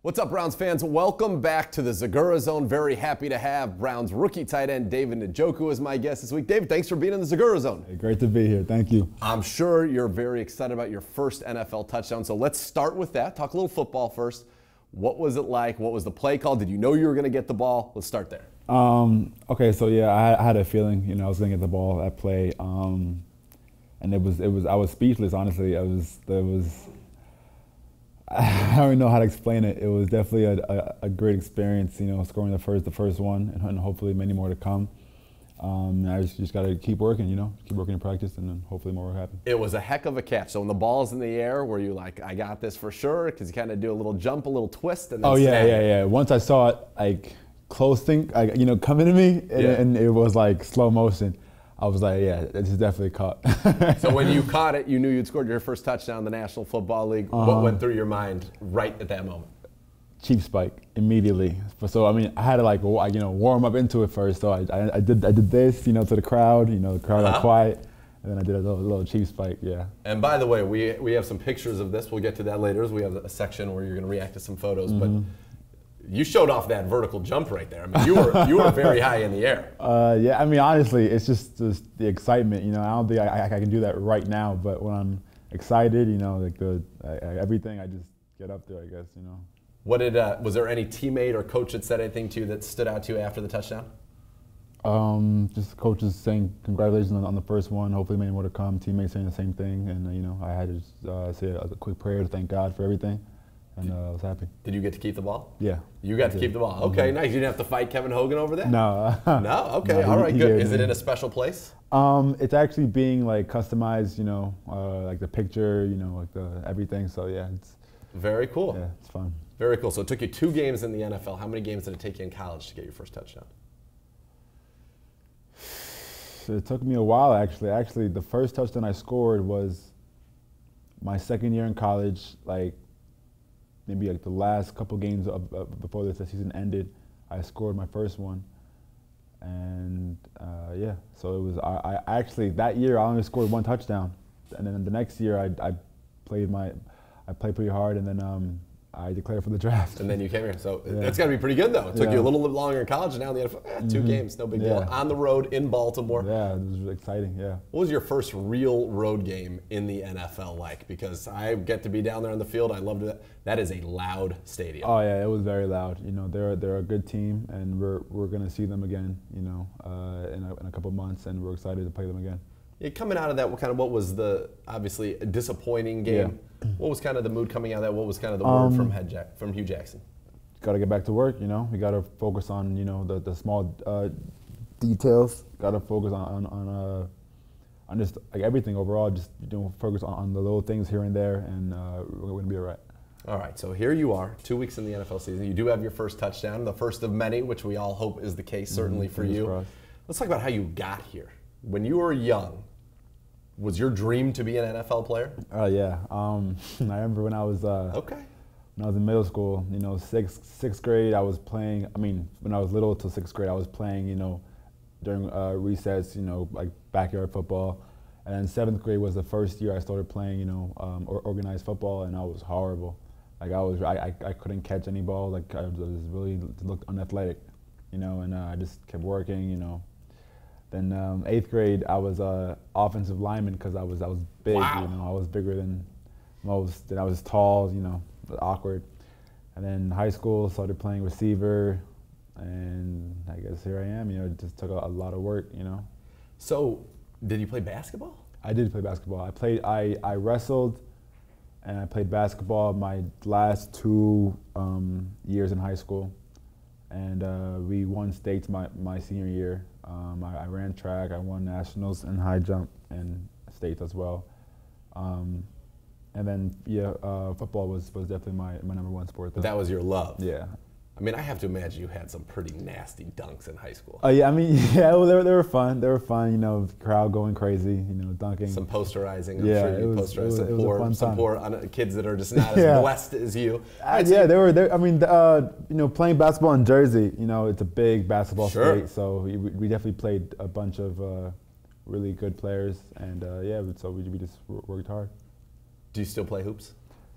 What's up, Browns fans? Welcome back to the Zegura Zone. Very happy to have Browns rookie tight end David Njoku as my guest this week. David, thanks for being in the Zegura Zone. Hey, great to be here. Thank you. I'm sure you're very excited about your first NFL touchdown. So let's start with that. Talk a little football first. What was it like? What was the play call? Did you know you were going to get the ball? Let's start there. Okay, so yeah, I had a feeling, I was going to get the ball that play, and I was speechless. Honestly, I don't even know how to explain it. It was definitely a great experience, scoring the first one, and hopefully many more to come. I just got to keep working, keep working in practice, and then hopefully more will happen. It was a heck of a catch. So when the ball's in the air, were you like, I got this for sure? Because you kind of do a little jump, a little twist, and then yeah. Once I saw it, coming to me, and it was like slow motion. I was like, yeah, this is definitely caught. So when you caught it, you knew you'd scored your first touchdown in the National Football League. What went through your mind right at that moment? Cheap spike immediately. So I had to warm up into it first. So I did this, to the crowd. The crowd got quiet, and then I did a little cheap spike. Yeah. And by the way, we have some pictures of this. We'll get to that later. As we have a section where you're going to react to some photos, but. You showed off that vertical jump right there. You were very high in the air. Yeah, honestly, it's just the excitement. I don't think I can do that right now, but when I'm excited, everything, I just get up there, I guess. What was there any teammate or coach that said anything to you that stood out to you after the touchdown? Just coaches saying congratulations on the first one. Hopefully many more to come. Teammates saying the same thing, and I had to just say a quick prayer to thank God for everything. And I was happy. Did you get to keep the ball? Yeah. You got to keep the ball. Okay, nice. You didn't have to fight Kevin Hogan over that? No. No? Okay, all right, good. Is it in a special place? It's actually being customized, the picture, everything. So yeah, it's very cool. Yeah, it's fun. Very cool. So it took you 2 games in the NFL. How many games did it take you in college to get your first touchdown? It took me a while, actually. Actually, the first touchdown I scored was my second year in college, maybe the last couple games before the season ended, I scored my first one, and yeah. So it was. I actually that year I only scored 1 touchdown, and then the next year I played pretty hard, and then I declared for the draft. And then you came here. So that's got to be pretty good though. It took you a little bit longer in college, and now in the NFL, 2 games, no big deal. On the road in Baltimore. Yeah, it was exciting. Yeah. What was your first real road game in the NFL like? Because I get to be down there on the field. I loved it. That is a loud stadium. Oh yeah, it was very loud. They're a good team, and we're gonna see them again. In a couple months, and we're excited to play them again. Yeah, coming out of that, what was the obviously a disappointing game? Yeah. What was kind of the mood coming out of that? What was kind of the word from Hugh Jackson? Got to get back to work. We got to focus on the small details. Got to focus on just everything overall. Just focus on the little things here and there, and we're gonna be all right. All right, so here you are, 2 weeks in the NFL season. You do have your first touchdown, the first of many, which we all hope is the case, certainly for you. Crossed. Let's talk about how you got here. When you were young, was your dream to be an NFL player? Yeah. I remember when I was when I was in middle school, sixth grade, I was playing. When I was little till 6th grade, I was playing, during recess, backyard football. And then 7th grade was the first year I started playing, organized football, and I was horrible. I couldn't catch any ball. I was really looked unathletic, and I just kept working, Then 8th grade, I was offensive lineman because I was big. Wow. I was bigger than most. And I was tall, awkward. And then high school, started playing receiver, and I guess here I am. It just took a lot of work. So, did you play basketball? I did play basketball. I wrestled, and I played basketball my last 2 years in high school, and we won states my senior year. I ran track. I won nationals in high jump and states as well. And then football was definitely my number 1 sport. That was your love. Yeah. I have to imagine you had some pretty nasty dunks in high school. Yeah. Well, they were fun. They were fun. The crowd going crazy. Dunking. Some posterizing. I'm yeah, sure you posterized some poor kids that are just not as blessed as you. Yeah, they were. Playing basketball in Jersey. It's a big basketball state. So we definitely played a bunch of really good players, and so we just worked hard. Do you still play hoops?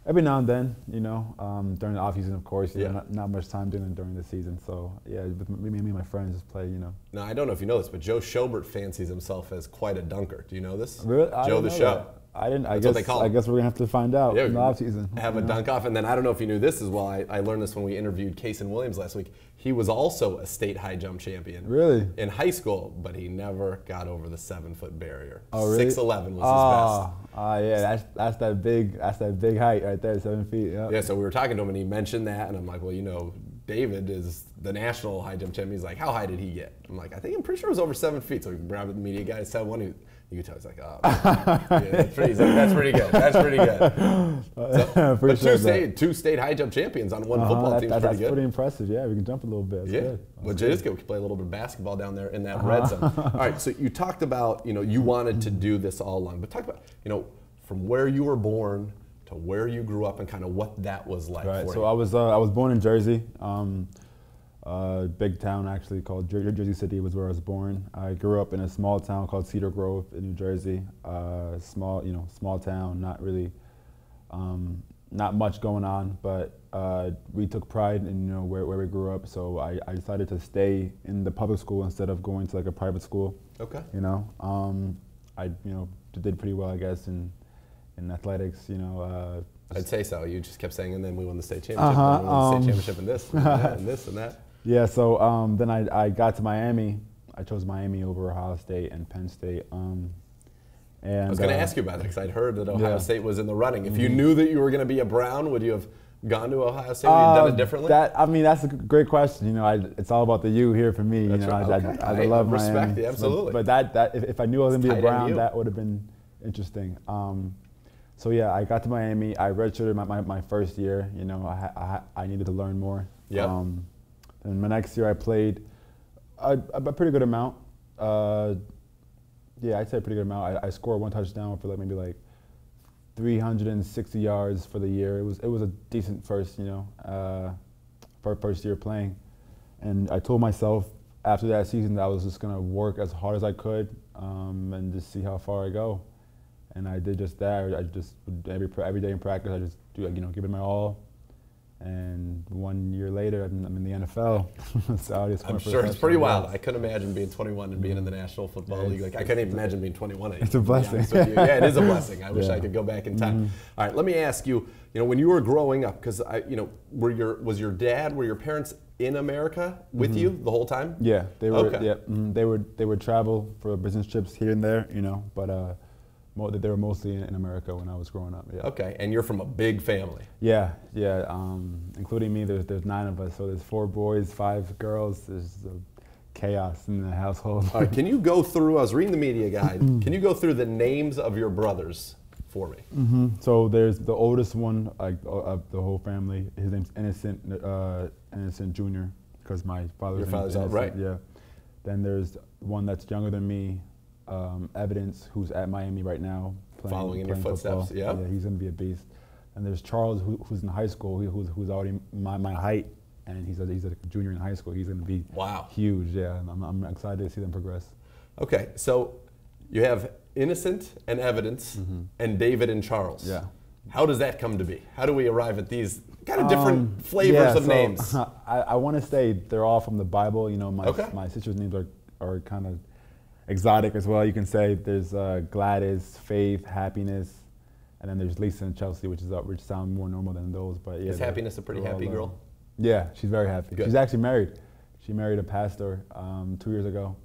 Every now and then, you know, during the off season, of course, you Yeah. know, not much time doing it during the season. So yeah, with me and my friends just play, you know. Now, I don't know if you know this, but Joe Schobert fancies himself as quite a dunker. Do you know this? Really? Joe the Show. I didn't. That's what they call I him. guess we're gonna have to find out in the off season. Have a dunk off, and then I don't know if you knew this as well. I learned this when we interviewed Cason Williams last week. He was also a state high jump champion. Really? In high school, but he never got over the 7-foot barrier. Oh, really? 6'11" was his best. Yeah, that's that big height right there, 7 feet. Yep. Yeah, so we were talking to him, and he mentioned that, and I'm like, well, you know, David is the national high jump champion. He's like, how high did he get? I'm like, I'm pretty sure it was over 7 feet. So we grabbed the media guys, tell one. You could tell he's like, oh, yeah, that's pretty good. That's pretty good. So, but two state high jump champions on one football team is pretty good. That's pretty impressive. Yeah, we can jump a little bit. That's good. Well, it is good. We can play a little bit of basketball down there in that red zone. All right, so you talked about, you know, you wanted to do this all along, but talk about, you know, from where you were born to where you grew up and kind of what that was like for you. So I was born in Jersey. Big town actually called Jersey City was where I was born. I grew up in a small town called Cedar Grove in New Jersey. Small town, not really, not much going on, but we took pride in, you know, where we grew up. So I decided to stay in the public school instead of going to like a private school. Okay. You know, I did pretty well, I guess, in athletics. You know. I'd say so. You just kept saying, and then we won the state championship, and we won the state championship, and this, and that, and this, and that. Yeah, so then I got to Miami. I chose Miami over Ohio State and Penn State. And I was going to ask you about that because I'd heard that Ohio State was in the running. If you knew that you were going to be a Brown, would you have gone to Ohio State? Would you have done it differently? That's a great question. You know, it's all about the U here for me. That's you know, right. I love respect Miami. it, absolutely. But that if I knew I was going to be a Brown, that would have been interesting. So yeah, I got to Miami. I redshirted my first year. You know, I needed to learn more. Yeah. And my next year I played a pretty good amount. Yeah, I'd say a pretty good amount. I scored one touchdown for maybe 360 yards for the year. It was a decent first year playing. And I told myself after that season that I was just gonna work as hard as I could and just see how far I go. And I did just that. I just every day in practice I just give it my all. And 1 year later, I'm in the NFL. So I'm sure it's pretty wild. I couldn't imagine being 21 and being in the National Football League. I couldn't even imagine being 21. It's a blessing. Yeah, it is a blessing. I wish I could go back in time. All right, let me ask you. You know, when you were growing up, because was your dad, were your parents in America with you the whole time? Yeah, they were. Okay. Yeah, they would travel for business trips here and there. You know, but they were mostly in America when I was growing up. Yeah. Okay, and you're from a big family. Yeah. Including me, there's 9 of us. So there's 4 boys, 5 girls. There's chaos in the household. All right, can you go through? I was reading the media guide. Can you go through the names of your brothers for me? So there's the oldest one of the whole family. His name's Innocent Jr. because my father's name is Innocent. Right. Yeah. Then there's one that's younger than me. Evidence, who's at Miami right now, following in your footsteps. Yeah, he's gonna be a beast. And there's Charles, who's in high school, who's already my height, and he's a junior in high school. He's gonna be huge. Yeah, and I'm excited to see them progress. Okay, so you have Innocent and Evidence, and David and Charles. Yeah. How does that come to be? How do we arrive at these kind of different flavors of names? I want to say they're all from the Bible. You know, my sister's names are kind of exotic as well, you can say. There's Gladys, Faith, Happiness, and then there's Lisa and Chelsea, which sound more normal than those. But yeah, is Happiness a pretty happy girl? Yeah, she's very happy. Good. She's actually married. She married a pastor 2 years ago,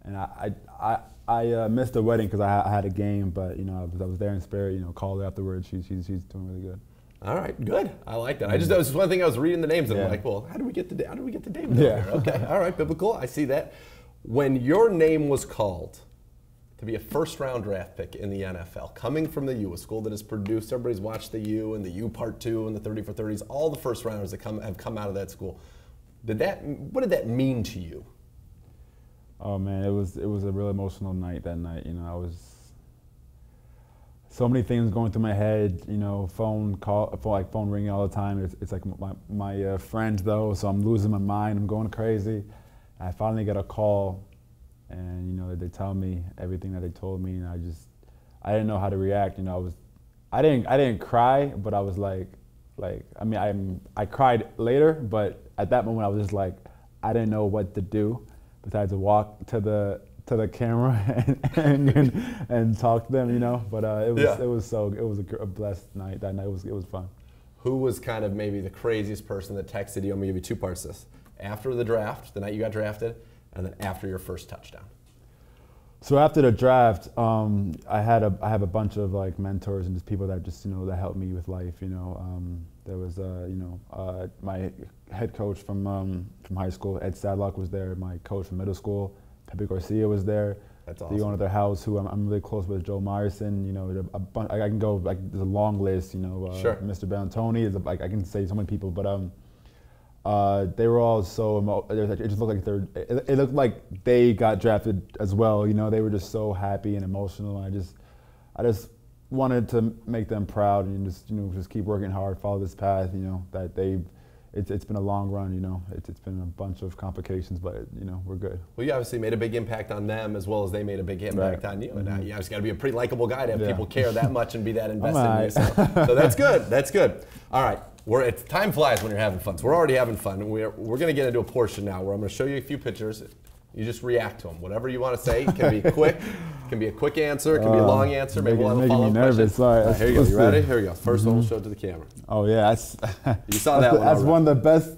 and I missed the wedding because I had a game, but I was there in spirit. Called her afterwards. She's doing really good. All right, good. I like that. That was one thing I was reading the names and I'm like, well, how do we get to David? Yeah. Here? Okay. All right, biblical. I see that. When your name was called to be a first-round draft pick in the NFL, coming from the U, a school that has produced, everybody's watched the U and the U Part 2 and the 30 for 30s, all the first-rounders that have come out of that school. What did that mean to you? Oh man, it was a real emotional night that night. I was so many things going through my head. Phone ringing all the time. It's like my friend though, so I'm losing my mind. I'm going crazy. I finally got a call, and they tell me everything that they told me, and I didn't know how to react. I I didn't cry, but I was like, I mean, I cried later, but at that moment I was just like, I didn't know what to do besides to walk to the camera and talk to them, you know. But it was a blessed night. That night it was fun. Who was kind of maybe the craziest person that texted you? I'm gonna give you 2 parts of this. After the draft, the night you got drafted, and then after your first touchdown. So after the draft, I have a bunch of like mentors and just people that just that helped me with life. You know, there was my head coach from high school, Ed Sadlock, was there. My coach from middle school, Pepe Garcia, was there. That's awesome. The owner of their house, who I'm really close with, Joe Myerson. You know, I can go like there's a long list. You know, sure. Mr. Bellantoni is like I can say so many people, but they were all so it just looked like it looked like they got drafted as well. You know, they were just so happy and emotional. I just wanted to make them proud and just keep working hard, follow this path. You know, that it's been a long run. You know, it's been a bunch of complications, but we're good. Well, you obviously made a big impact on them as well as they made a big impact on you. And you obviously got to be a pretty likable guy to have people care that much and be that invested in yourself. So that's good. That's good. All right. Time flies when you're having fun. So we're already having fun. We're going to get into a portion now where I'm going to show you a few pictures. You just react to them. Whatever you want to say. It can be quick. It can be a quick answer. It can be a long answer. Maybe we'll have a follow-up question. All right, here you go. You ready? Here we go. First one, we'll show it to the camera. Oh, yeah. You saw that one. That's one of the best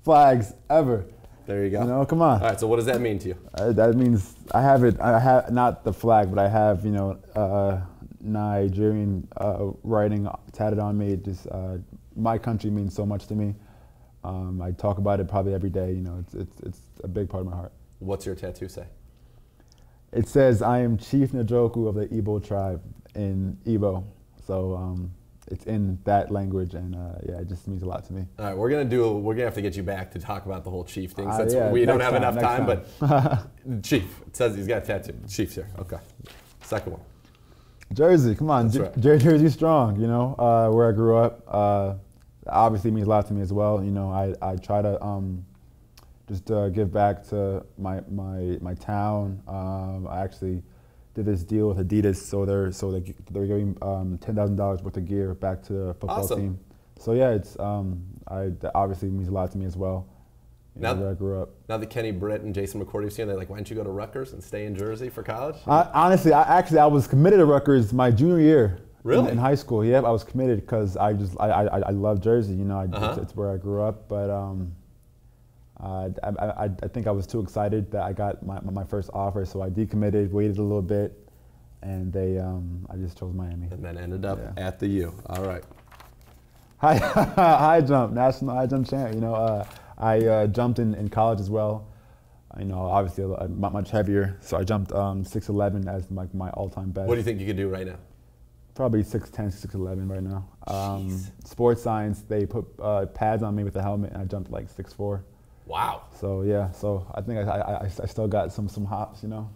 flags ever. There you go. You know, come on. All right, so what does that mean to you? That means I have not the flag, but I have, Nigerian writing tatted on me. Just my country means so much to me. I talk about it probably every day. You know, it's a big part of my heart. What's your tattoo say? It says, "I am Chief Njoku of the Igbo tribe in Igbo." So it's in that language, and it just means a lot to me. All right, we're gonna have to get you back to talk about the whole Chief thing. Since yeah, we don't have enough time, but Chief, it says he's got a tattoo. Chief's here. Okay. Second one. Jersey, come on, Right. Jersey strong. You know, where I grew up, obviously means a lot to me as well. You know, I try to just give back to my town. I actually did this deal with Adidas, so they're giving $10,000 worth of gear back to the football team. So yeah, it's that obviously means a lot to me as well. Now, where I grew up. Now that Kenny Britt and Jason McCourty have seen, they're like, why don't you go to Rutgers and stay in Jersey for college? Honestly, I was committed to Rutgers my junior year. Really? In high school, yeah, I was committed because I love Jersey. You know, it's where I grew up. But I think I was too excited that I got my first offer, so I decommitted, waited a little bit, and I just chose Miami. And then ended up at the U. All right. High jump, national high jump champ. You know, I jumped in college as well. You know, obviously much heavier, so I jumped 6'11" as my all-time best. What do you think you could do right now? Probably 6'10", 6'11" right now. Sports science, they put pads on me with the helmet, and I jumped like 6'4". Wow. So yeah, so I think I still got some hops, you know.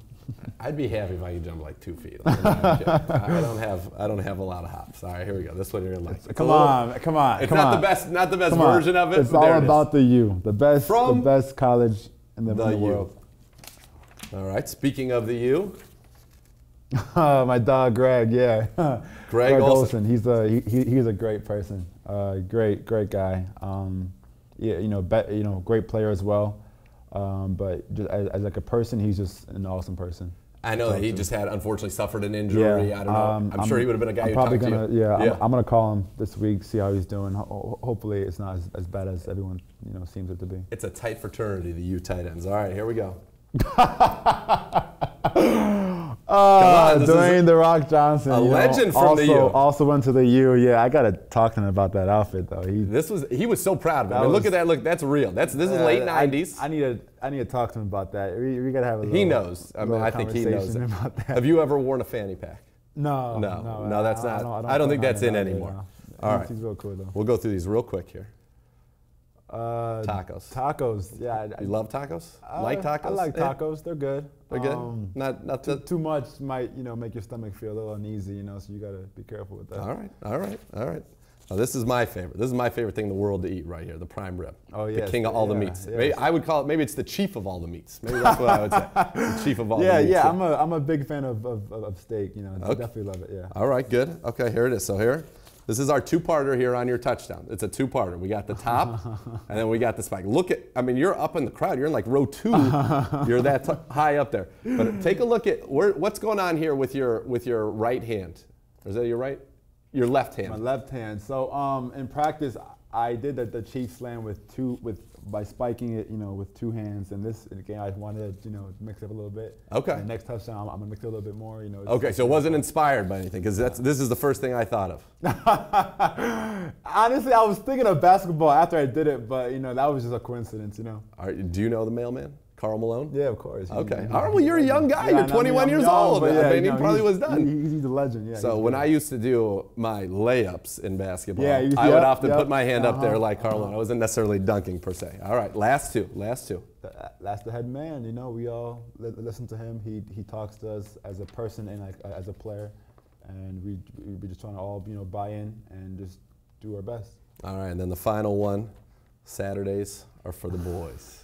I'd be happy if I could jump like 2 feet. I don't have a lot of hops. All right, here we go. This one you're gonna like. Come on. It's not the best version of it. It's all about the U, the best college in the world. All right. Speaking of the U. My dog Greg, yeah. Greg Olson. He's a great person. Great guy. Great player as well. But just as like a person, he's just an awesome person. I know that he just unfortunately suffered an injury. I don't know. I'm sure he would have been a guy who talked to you. Yeah, I'm gonna call him this week, see how he's doing. Hopefully, it's not as bad as everyone seems it to be. It's a tight fraternity, the U tight ends. All right, here we go. Dwayne "The Rock" Johnson, a legend from the U. Also went to the U. Yeah, I gotta talk to him about that outfit though. He was so proud of it. I mean, look at that. Look, that's real. This is late '90s. I need to talk to him about that. We gotta have a little. He knows. I think he knows it. About that. Have you ever worn a fanny pack? No, that's not. I don't think that's in anymore. All right. He's real cool though. We'll go through these real quick here. Tacos. Yeah. You love tacos? Like tacos? I like tacos. They're good. They're good. Not too much might make your stomach feel a little uneasy. So you gotta be careful with that. All right. Oh, this is my favorite. This is my favorite thing in the world to eat right here, the prime rib. Oh, yeah. The king of all the meats. Yes. Maybe, I would call it, maybe it's the chief of all the meats. Maybe that's what I would say. The chief of all the meats. Yeah, I'm a big fan of steak. You know, I definitely love it, yeah. All right, good. Okay, here it is. So here, this is our two-parter here on your touchdown. It's a two-parter. We got the top, and then we got the spike. Look at, I mean, you're up in the crowd. You're in like row 2. You're that high up there. But take a look at what's going on here with your right hand. Is that your right? Your left hand. My left hand. So in practice, I did the cheat slam by spiking it, you know, with 2 hands. And this again, I wanted to, you know, mix it up a little bit. Okay. And the next touchdown, I'm gonna mix it a little bit more, you know. Okay, so it wasn't inspired by anything, because this is the first thing I thought of. Honestly, I was thinking of basketball after I did it, but you know, that was just a coincidence, you know. Do you know the mailman? Carl Malone? Yeah, of course. Okay. All right, well, you're a young guy. You're 21 years old. Yeah, I mean, he probably was done. He's a legend, yeah. So when I used to do my layups in basketball, I would often put my hand up there like Carl Malone. I wasn't necessarily dunking per se. All right, last two. That's the head man, you know. We all listen to him. He talks to us as a person and like as a player, and we just trying to all, you know, buy in and just do our best. All right, and then the final one, Saturdays are for the boys.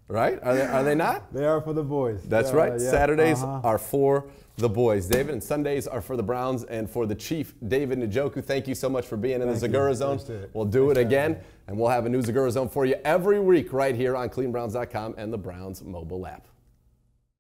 Right? Are they not? They are for the boys. That's right. Yeah. Saturdays are for the boys, David, and Sundays are for the Browns and for the Chief, David Njoku. Thank you so much for being in the Zegura Zone. We'll do it again, and we'll have a new Zegura Zone for you every week right here on CleanBrowns.com and the Browns mobile app.